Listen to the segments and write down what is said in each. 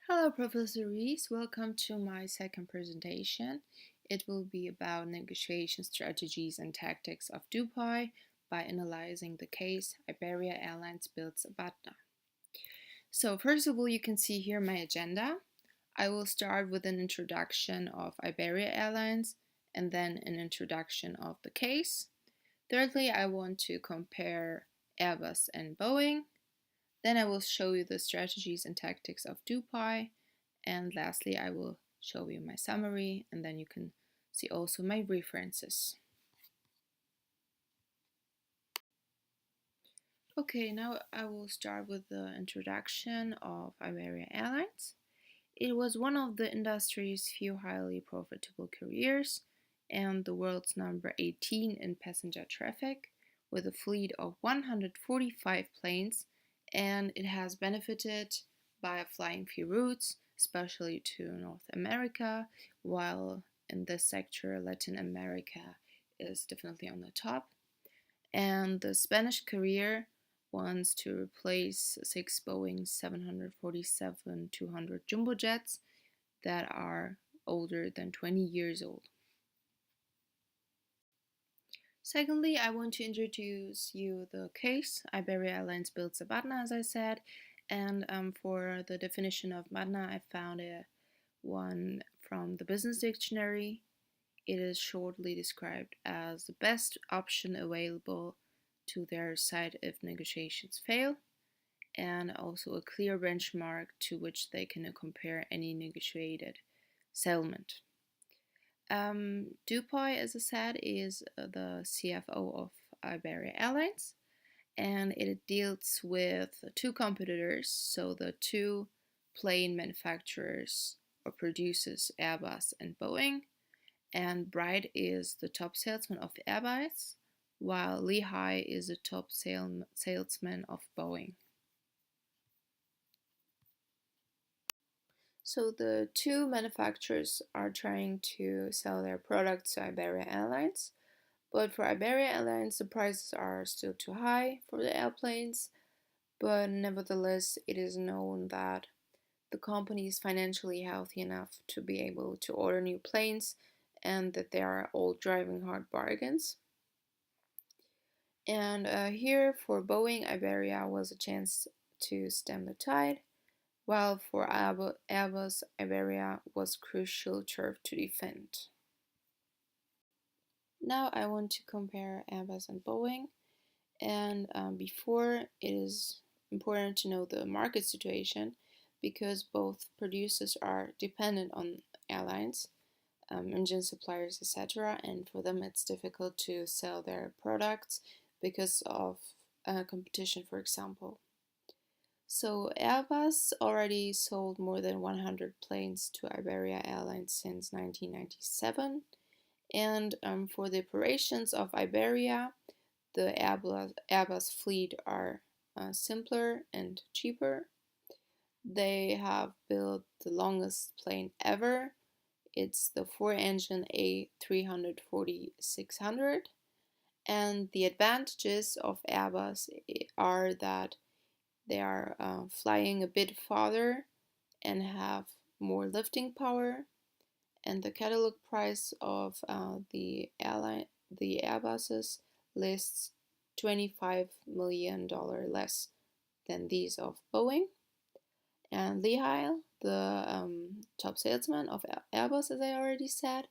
Hello, Professor Reese. Welcome to my second presentation. It will be about negotiation strategies and tactics of Dubai by analyzing the case Iberia Airlines builds Batna. So, first of all, you can see here my agenda. I will start with an introduction of Iberia Airlines and then an introduction of the case. Thirdly, I want to compare Airbus and Boeing. Then I will show you the strategies and tactics of Dubai. And lastly, I will show you my summary, and then you can see also my references. Okay, now I will start with the introduction of Iberia Airlines. It was one of the industry's few highly profitable careers and the world's number 18 in passenger traffic, with a fleet of 145 planes, and it has benefited by flying few routes, especially to North America, while in this sector Latin America is definitely on the top. And the Spanish carrier wants to replace six Boeing 747-200 jumbo jets that are older than 20 years old. Secondly, I want to introduce you the case Iberia Airlines builds a Batna, as I said, and for the definition of Batna, I found one from the Business Dictionary. It is shortly described as the best option available to their side if negotiations fail, and also a clear benchmark to which they can compare any negotiated settlement. Dupoy, as I said, is the CFO of Iberia Airlines, and it deals with two competitors, so the two plane manufacturers or producers, Airbus and Boeing. And Bright is the top salesman of Airbus, while Lehigh is the top salesman of Boeing. So the two manufacturers are trying to sell their products to Iberia Airlines, but for Iberia Airlines the prices are still too high for the airplanes, but nevertheless it is known that the company is financially healthy enough to be able to order new planes and that they are all driving hard bargains. And here for Boeing, Iberia was a chance to stem the tide, while for Airbus, Iberia was crucial turf to defend. Now I want to compare Airbus and Boeing, and before it is important to know the market situation because both producers are dependent on airlines, engine suppliers, etc., and for them it's difficult to sell their products because of competition, for example. So Airbus already sold more than 100 planes to Iberia Airlines since 1997, and for the operations of Iberia, the Airbus fleet are simpler and cheaper. They have built the longest plane ever. It's the four-engine A340-600, and the advantages of Airbus are that they are flying a bit farther and have more lifting power, and the catalog price of the Airbuses lists $25 million less than these of Boeing. And Lehigh, the top salesman of Airbus, as I already said,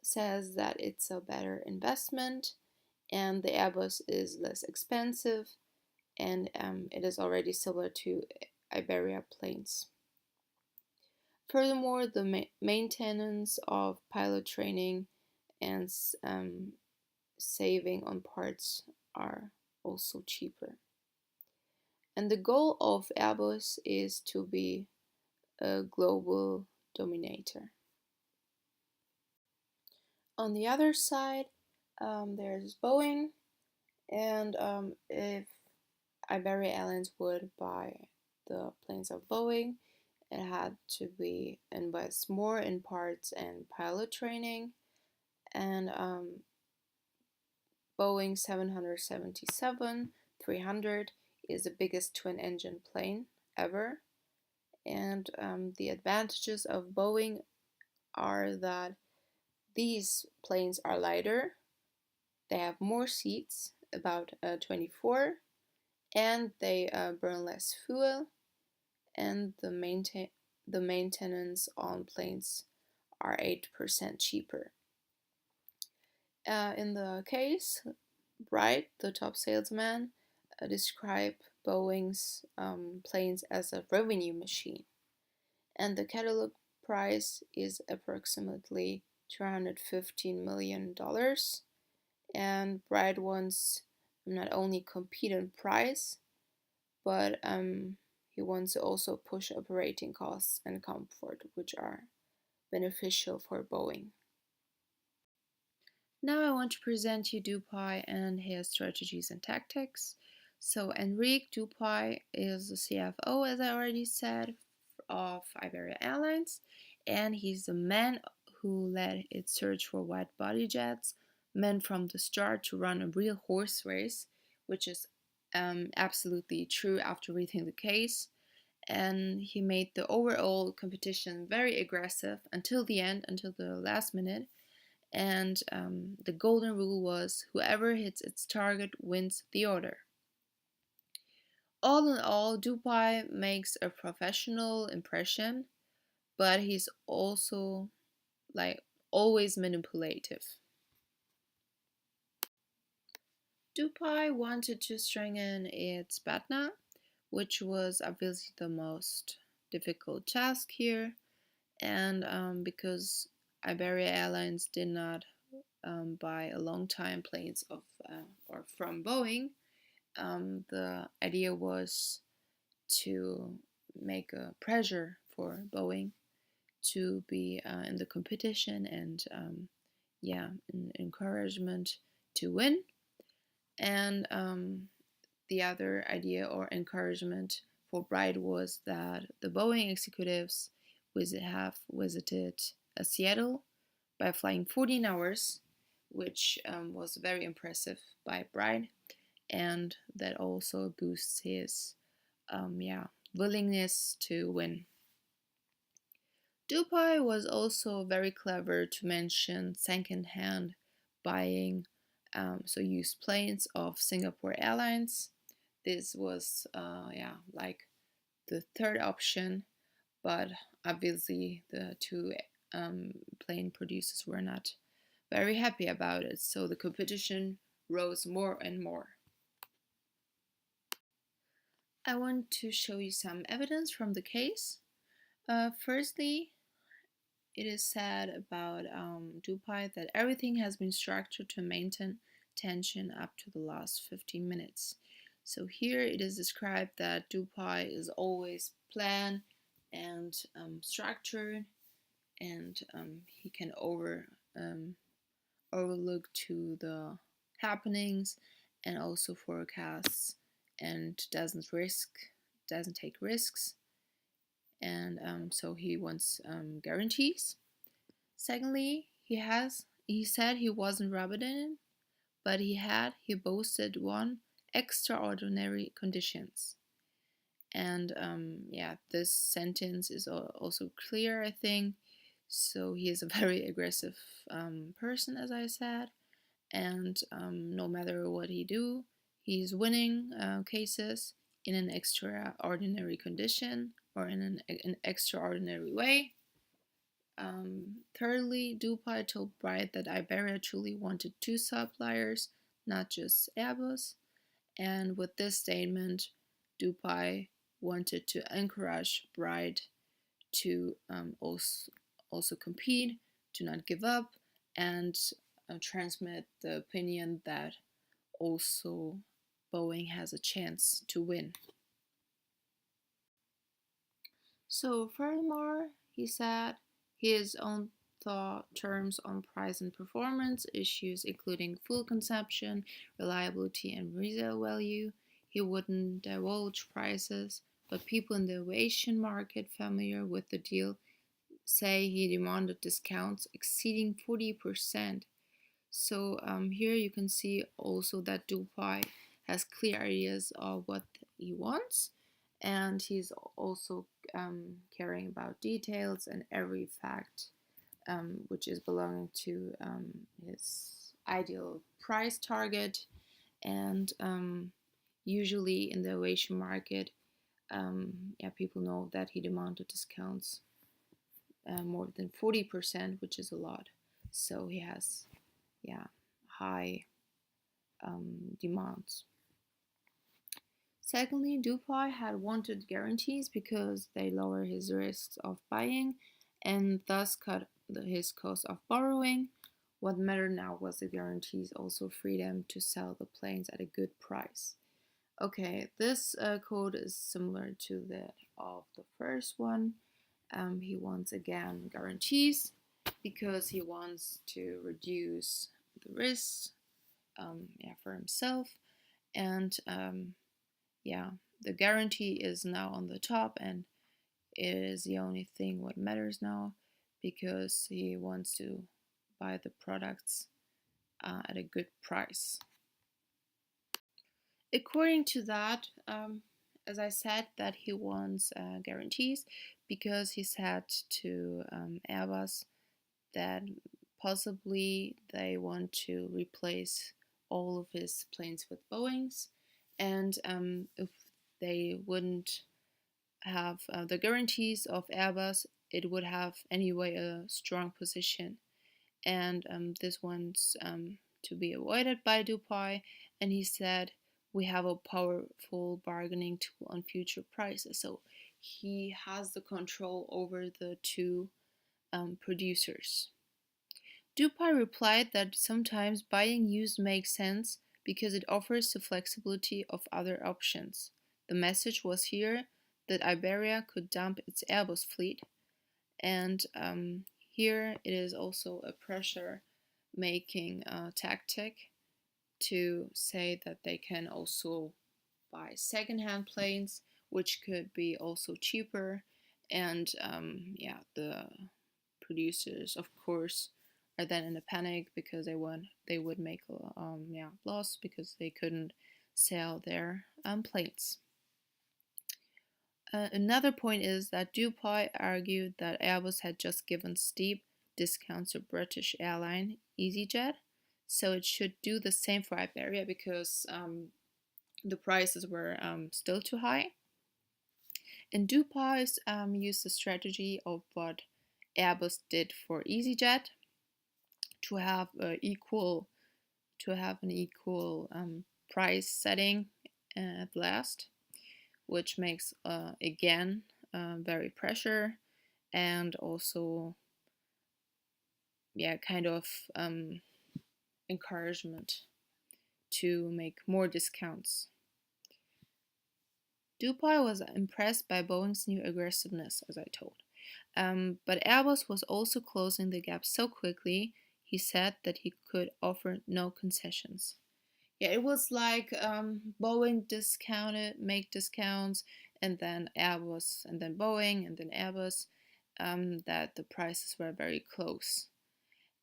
says that it's a better investment and the Airbus is less expensive and it is already similar to Iberia planes. Furthermore, the maintenance of pilot training and saving on parts are also cheaper. And the goal of Airbus is to be a global dominator. On the other side, there's Boeing, and if Iberia Airlines would buy the planes of Boeing, it had to be invest more in parts and pilot training, and Boeing 777-300 is the biggest twin-engine plane ever, And the advantages of Boeing are that these planes are lighter, they have more seats, about 24, and they burn less fuel, and the maintenance on planes are 8% cheaper. In the case, Bright, the top salesman, described Boeing's planes as a revenue machine, and the catalog price is approximately $215 million. And Bright wants not only compete on price, but he wants to also push operating costs and comfort, which are beneficial for Boeing. Now I want to present you Dupuy and his strategies and tactics. So Enrique Dupuy is the CFO, as I already said, of Iberia Airlines, and he's the man who led its search for wide-body jets, meant from the start to run a real horse race, which is absolutely true after reading the case. And he made the overall competition very aggressive until the end, until the last minute. And the golden rule was whoever hits its target wins the order. All in all, Dupuy makes a professional impression, but he's also like always manipulative. Dupuy wanted to strengthen its BATNA, which was obviously the most difficult task here, and because Iberia Airlines did not buy a long time planes of or from Boeing, the idea was to make a pressure for Boeing to be in the competition and yeah, an encouragement to win. And the other idea or encouragement for Bright was that the Boeing executives have visited Seattle by flying 14 hours, which was very impressive by Bright, and that also boosts his yeah, willingness to win. Dupuy was also very clever to mention second-hand buying, so used planes of Singapore Airlines. This was yeah, like the third option, but obviously the two plane producers were not very happy about it, so the competition rose more and more. I want to show you some evidence from the case. Firstly, it is said about Dupuy that everything has been structured to maintain tension up to the last 15 minutes. So here it is described that Dupuy is always planned and structured, and he can overlook to the happenings and also forecasts, and doesn't take risks, and so he wants guarantees. Secondly, he said he wasn't Rabadin, but he boasted one extraordinary conditions. And yeah, this sentence is also clear, I think. So he is a very aggressive person, as I said, and no matter what he do, he's winning cases in an extraordinary condition or in an extraordinary way. Thirdly, Dupuy told Bright that Iberia truly wanted two suppliers, not just Airbus. And with this statement, Dupuy wanted to encourage Bright to also compete, to not give up, and transmit the opinion that also Boeing has a chance to win. So furthermore, he said his own thought terms on price and performance issues, including fuel consumption, reliability, and resale value. He wouldn't divulge prices, but people in the aviation market familiar with the deal say he demanded discounts exceeding 40%. So here you can see also that Dupuy has clear ideas of what he wants, and he's also caring about details and every fact which is belonging to his ideal price target. And usually in the Asian market, yeah, people know that he demanded discounts more than 40%, which is a lot. So he has, yeah, high demands. Secondly, Dupai had wanted guarantees because they lower his risks of buying and thus cut his cost of borrowing. What mattered now was the guarantees also freedom to sell the planes at a good price. Okay, this code is similar to that of the first one. He wants again guarantees because he wants to reduce the risks, yeah, for himself. And yeah, the guarantee is now on the top, and it is the only thing what matters now because he wants to buy the products at a good price. According to that, as I said, that he wants guarantees because he said to Airbus that possibly they want to replace all of his planes with Boeings, and if they wouldn't have the guarantees of Airbus, it would have anyway a strong position, and this wants to be avoided by Dupai. And he said we have a powerful bargaining tool on future prices, so he has the control over the two producers. Dupai replied that sometimes buying used makes sense because it offers the flexibility of other options. The message was here that Iberia could dump its Airbus fleet, and here it is also a pressure making tactic to say that they can also buy secondhand planes, which could be also cheaper. And yeah, the producers, of course, are then in a panic because they would make yeah, loss because they couldn't sell their planes. Another point is that Dupuy argued that Airbus had just given steep discounts to British airline EasyJet, so it should do the same for Iberia because the prices were still too high. And Dupuy used the strategy of what Airbus did for EasyJet to have an equal price setting at last, which makes again very pressure and also, yeah, kind of encouragement to make more discounts. Dupuy was impressed by Boeing's new aggressiveness, as I told. But Airbus was also closing the gap so quickly, he said that he could offer no concessions. Yeah, it was like Boeing discounted, make discounts, and then Airbus, and then Boeing, and then Airbus, that the prices were very close.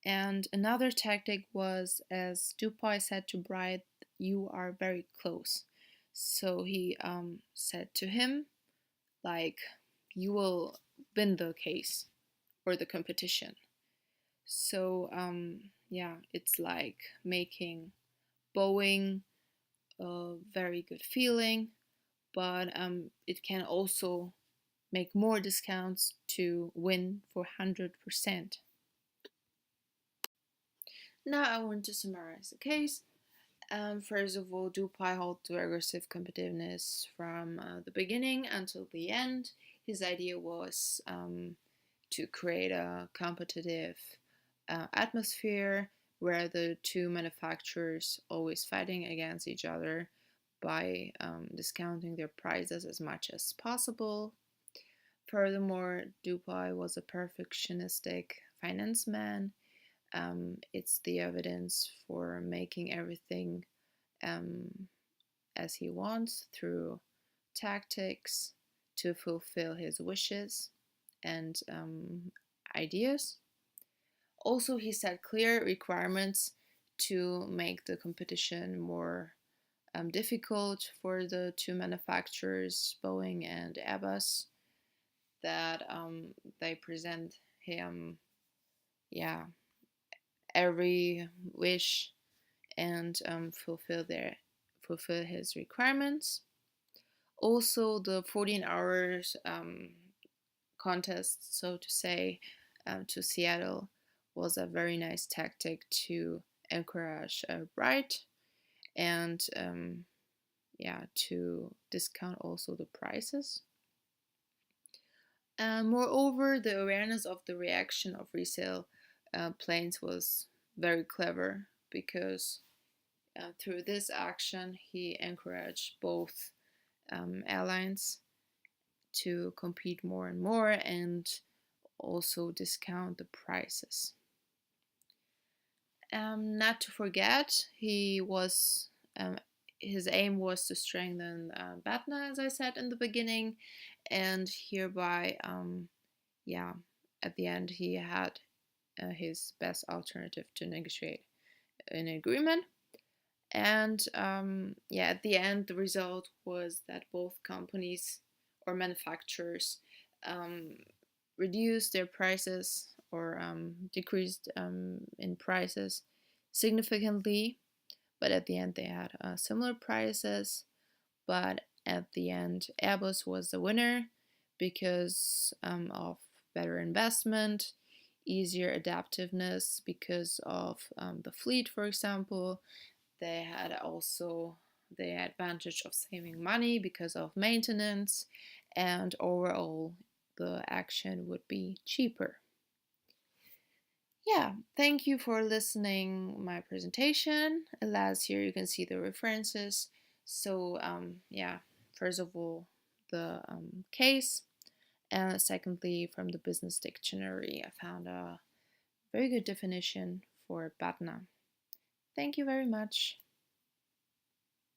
And another tactic was, as Dupuy said to Bright, you are very close. So he said to him, like, you will win the case or the competition. So yeah, it's like making Boeing a very good feeling, but it can also make more discounts to win for 100%. Now I want to summarize the case. First of all, Dupai held to aggressive competitiveness from the beginning until the end. His idea was to create a competitive atmosphere where the two manufacturers always fighting against each other by discounting their prices as much as possible. Furthermore, Dupai was a perfectionistic finance man. It's the evidence for making everything as he wants through tactics to fulfill his wishes and ideas. Also, he set clear requirements to make the competition more difficult for the two manufacturers, Boeing and Airbus. that they present him, yeah, every wish and fulfill his requirements. Also, the 14 hours contest, so to say, to Seattle was a very nice tactic to encourage Bright and yeah, to discount also the prices. Moreover, the awareness of the reaction of resale planes was very clever because through this action he encouraged both airlines to compete more and more and also discount the prices. Not to forget, his aim was to strengthen BATNA, as I said in the beginning, and hereby, yeah, at the end he had his best alternative to negotiate an agreement. And yeah, at the end, the result was that both companies or manufacturers um, reduced their prices or decreased in prices significantly. But at the end, they had similar prices. But at the end, Airbus was the winner because of better investment, easier adaptiveness because of the fleet, for example. They had also the advantage of saving money because of maintenance, and overall, the action would be cheaper. Yeah, thank you for listening my presentation. Alas, here you can see the references. So yeah, first of all, the case, and secondly, from the business dictionary, I found a very good definition for BATNA. Thank you very much.